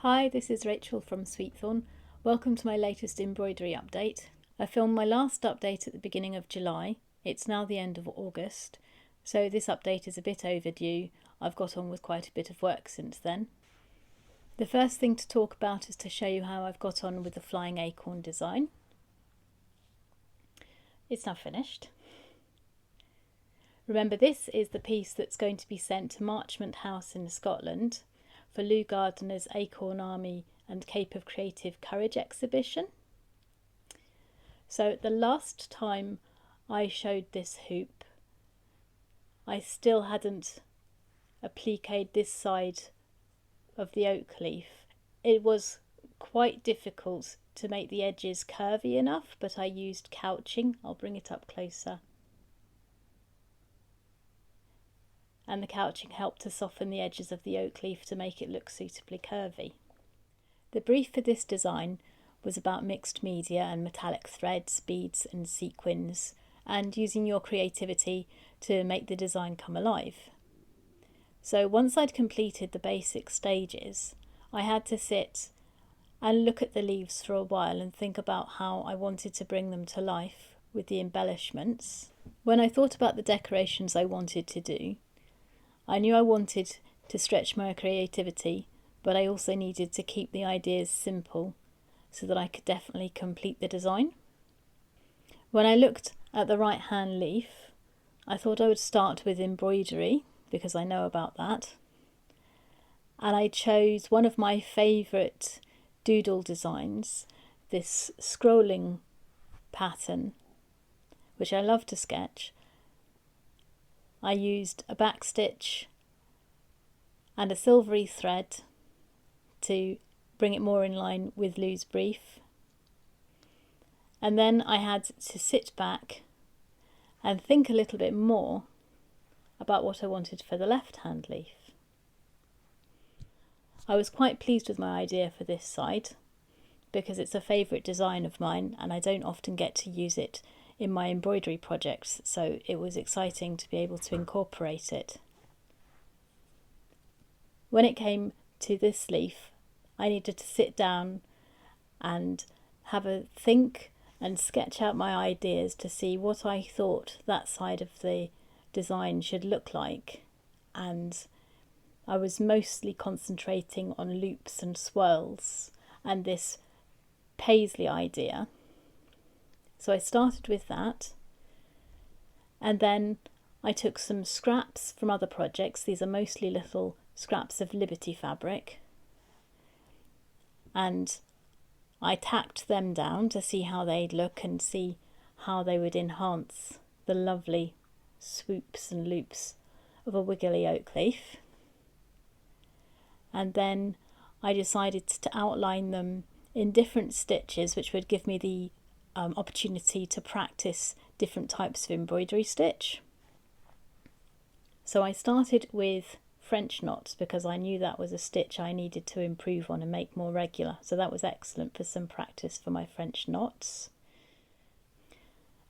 Hi, this is Rachel from Thorn. Welcome to my latest embroidery update. I filmed my last update at the beginning of July. It's now the end of August, so this update is a bit overdue. I've got on with quite a bit of work since then. The first thing to talk about is to show you how I've got on with the flying acorn design. It's now finished. Remember, this is the piece that's going to be sent to Marchmont House in Scotland for Lou Gardner's Acorn Army and Cape of Creative Courage exhibition. So the last time I showed this hoop, I still hadn't appliqued this side of the oak leaf. It was quite difficult to make the edges curvy enough, but I used couching. I'll bring it up closer. And the couching helped to soften the edges of the oak leaf to make it look suitably curvy. The brief for this design was about mixed media and metallic threads, beads and sequins, and using your creativity to make the design come alive. So once I'd completed the basic stages, I had to sit and look at the leaves for a while and think about how I wanted to bring them to life with the embellishments. When I thought about the decorations I wanted to do, I knew I wanted to stretch my creativity, but I also needed to keep the ideas simple so that I could definitely complete the design. When I looked at the right hand leaf, I thought I would start with embroidery because I know about that. And I chose one of my favourite doodle designs, this scrolling pattern, which I love to sketch. I used a back stitch and a silvery thread to bring it more in line with Lou's brief. And then I had to sit back and think a little bit more about what I wanted for the left hand leaf. I was quite pleased with my idea for this side because it's a favourite design of mine and I don't often get to use it in my embroidery projects, so it was exciting to be able to incorporate it. When it came to this leaf, I needed to sit down and have a think and sketch out my ideas to see what I thought that side of the design should look like, and I was mostly concentrating on loops and swirls and this paisley idea. So I started with that, and then I took some scraps from other projects. These are mostly little scraps of Liberty fabric, and I tacked them down to see how they'd look and see how they would enhance the lovely swoops and loops of a wiggly oak leaf. And then I decided to outline them in different stitches, which would give me the opportunity to practice different types of embroidery stitch. So I started with French knots because I knew that was a stitch I needed to improve on and make more regular. So that was excellent for some practice for my French knots.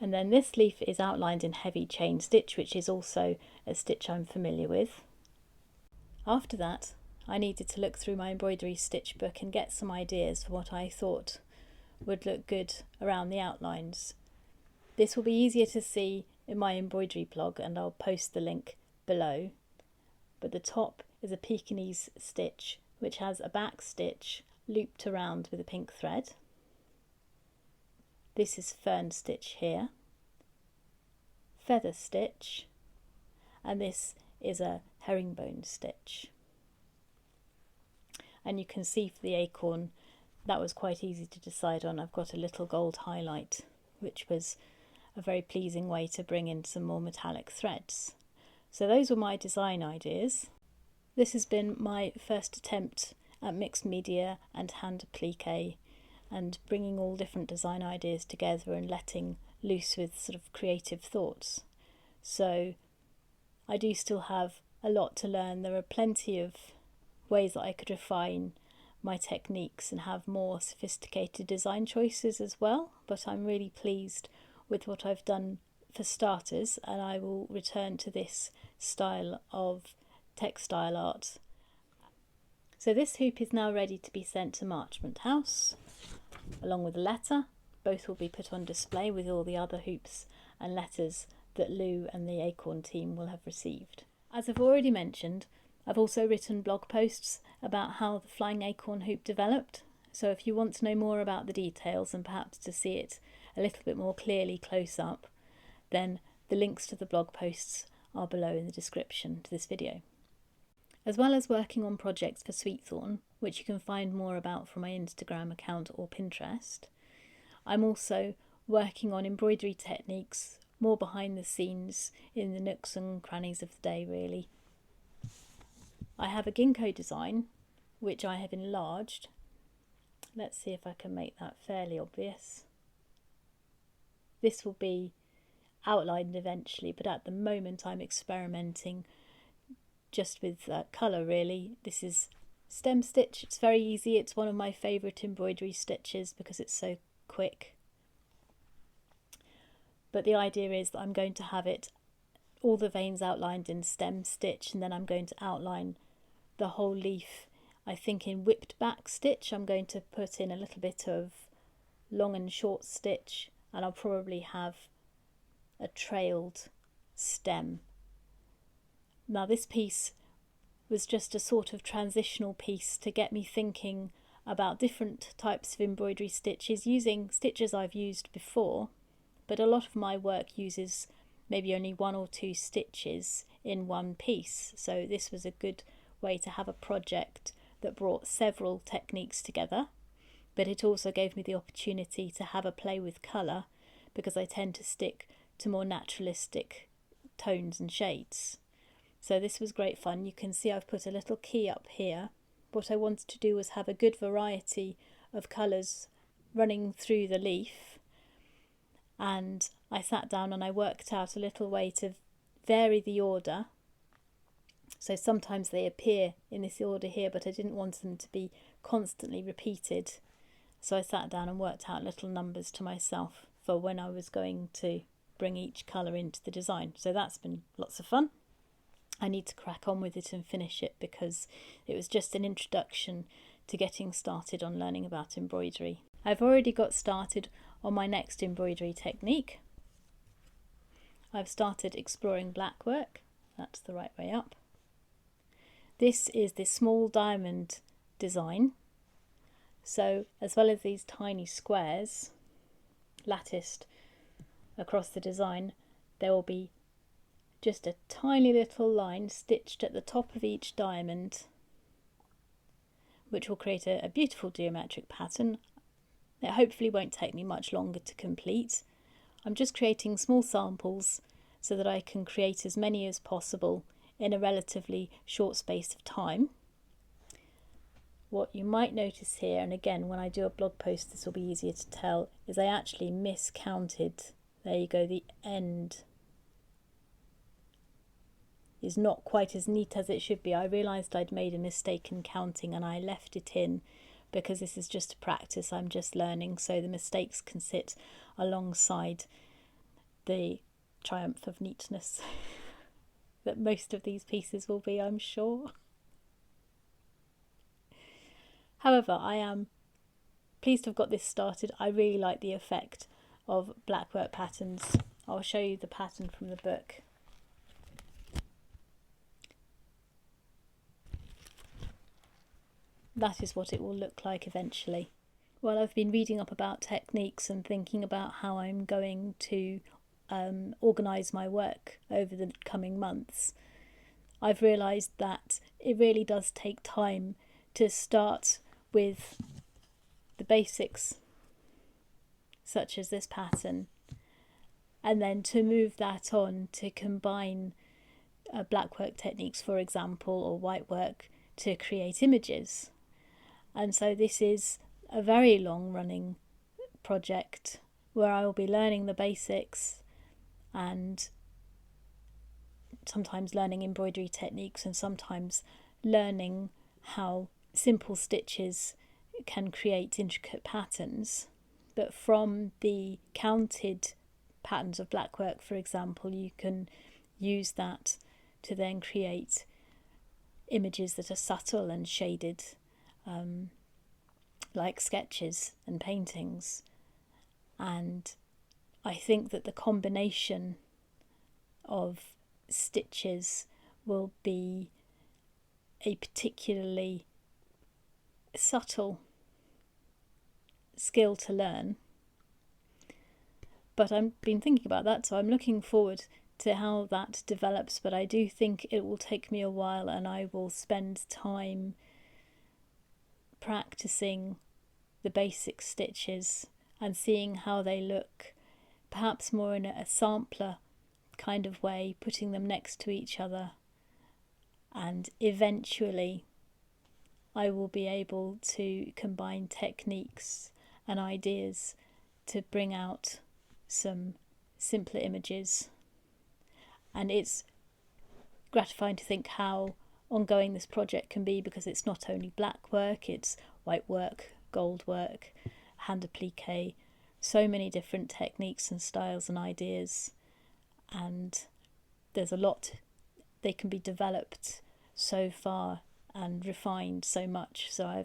And then this leaf is outlined in heavy chain stitch, which is also a stitch I'm familiar with. After that, I needed to look through my embroidery stitch book and get some ideas for what I thought would look good around the outlines. This will be easier to see in my embroidery blog and I'll post the link below. But the top is a Pekingese stitch which has a back stitch looped around with a pink thread. This is fern stitch here, feather stitch, and this is a herringbone stitch. And you can see for the acorn that was quite easy to decide on. I've got a little gold highlight, which was a very pleasing way to bring in some more metallic threads. So those were my design ideas. This has been my first attempt at mixed media and hand applique and bringing all different design ideas together and letting loose with sort of creative thoughts. So I do still have a lot to learn. There are plenty of ways that I could refine my techniques and have more sophisticated design choices as well, but I'm really pleased with what I've done for starters, and I will return to this style of textile art So this hoop is now ready to be sent to Marchmont House, along with a letter. Both will be put on display with all the other hoops and letters that Lou and the Acorn team will have received. As I've already mentioned, I've also written blog posts about how the flying acorn hoop developed. So if you want to know more about the details and perhaps to see it a little bit more clearly close up, then the links to the blog posts are below in the description to this video. As well as working on projects for Sweet Thorn, which you can find more about from my Instagram account or Pinterest, I'm also working on embroidery techniques more behind the scenes in the nooks and crannies of the day, really. I have a Ginkgo design which I have enlarged. Let's see if I can make that fairly obvious. This will be outlined eventually, but at the moment I'm experimenting just with colour really. This is stem stitch. It's very easy. It's one of my favourite embroidery stitches because it's so quick. But the idea is that I'm going to have all the veins outlined in stem stitch, and then I'm going to outline the whole leaf, I think, in whipped back stitch. I'm going to put in a little bit of long and short stitch, and I'll probably have a trailed stem. Now this piece was just a sort of transitional piece to get me thinking about different types of embroidery stitches, using stitches I've used before, but a lot of my work uses maybe only 1 or 2 stitches in one piece. So this was a good way to have a project that brought several techniques together, but it also gave me the opportunity to have a play with colour, because I tend to stick to more naturalistic tones and shades. So this was great fun. You can see I've put a little key up here. What I wanted to do was have a good variety of colours running through the leaf, and I sat down and I worked out a little way to vary the order. So sometimes they appear in this order here, but I didn't want them to be constantly repeated. So I sat down and worked out little numbers to myself for when I was going to bring each colour into the design. So that's been lots of fun. I need to crack on with it and finish it, because it was just an introduction to getting started on learning about embroidery. I've already got started on my next embroidery technique. I've started exploring Blackwork. That's the right way up. This is the small diamond design. So as well as these tiny squares latticed across the design, there will be just a tiny little line stitched at the top of each diamond, which will create a beautiful geometric pattern. It hopefully won't take me much longer to complete. I'm just creating small samples so that I can create as many as possible in a relatively short space of time. What you might notice here, and again when I do a blog post this will be easier to tell, is I actually miscounted. There you go, the end is not quite as neat as it should be. I realised I'd made a mistake in counting and I left it in, because this is just a practice, I'm just learning, so the mistakes can sit alongside the triumph of neatness that most of these pieces will be, I'm sure. However, I am pleased to have got this started. I really like the effect of Blackwork patterns. I'll show you the pattern from the book. That is what it will look like eventually. Well, I've been reading up about techniques and thinking about how I'm going to organise my work over the coming months. I've realised that it really does take time to start with the basics, such as this pattern, and then to move that on to combine blackwork techniques, for example, or whitework to create images. And so this is a very long running project where I will be learning the basics and sometimes learning embroidery techniques and sometimes learning how simple stitches can create intricate patterns. But from the counted patterns of blackwork, for example, you can use that to then create images that are subtle and shaded, like sketches and paintings. And I think that the combination of stitches will be a particularly subtle skill to learn. But I've been thinking about that, so I'm looking forward to how that develops. But I do think it will take me a while, and I will spend time practicing the basic stitches and seeing how they look, perhaps more in a sampler kind of way, putting them next to each other. And eventually I will be able to combine techniques and ideas to bring out some simpler images. And it's gratifying to think how ongoing this project can be, because it's not only black work, it's white work, gold work, hand applique, so many different techniques and styles and ideas, and there's a lot. They can be developed so far and refined so much, so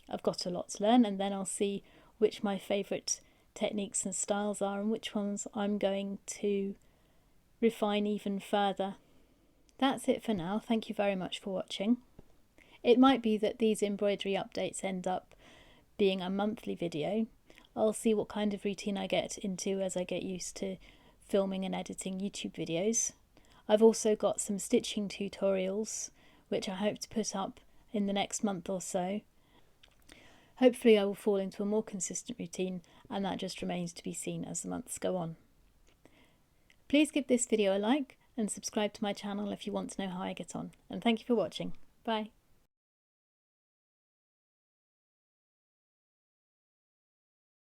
I've got a lot to learn, and then I'll see which my favourite techniques and styles are and which ones I'm going to refine even further. That's it for now. Thank you very much for watching. It might be that these embroidery updates end up being a monthly video. I'll see what kind of routine I get into as I get used to filming and editing YouTube videos. I've also got some stitching tutorials which I hope to put up in the next month or so. Hopefully I will fall into a more consistent routine, and that just remains to be seen as the months go on. Please give this video a like and subscribe to my channel if you want to know how I get on, and thank you for watching. Bye.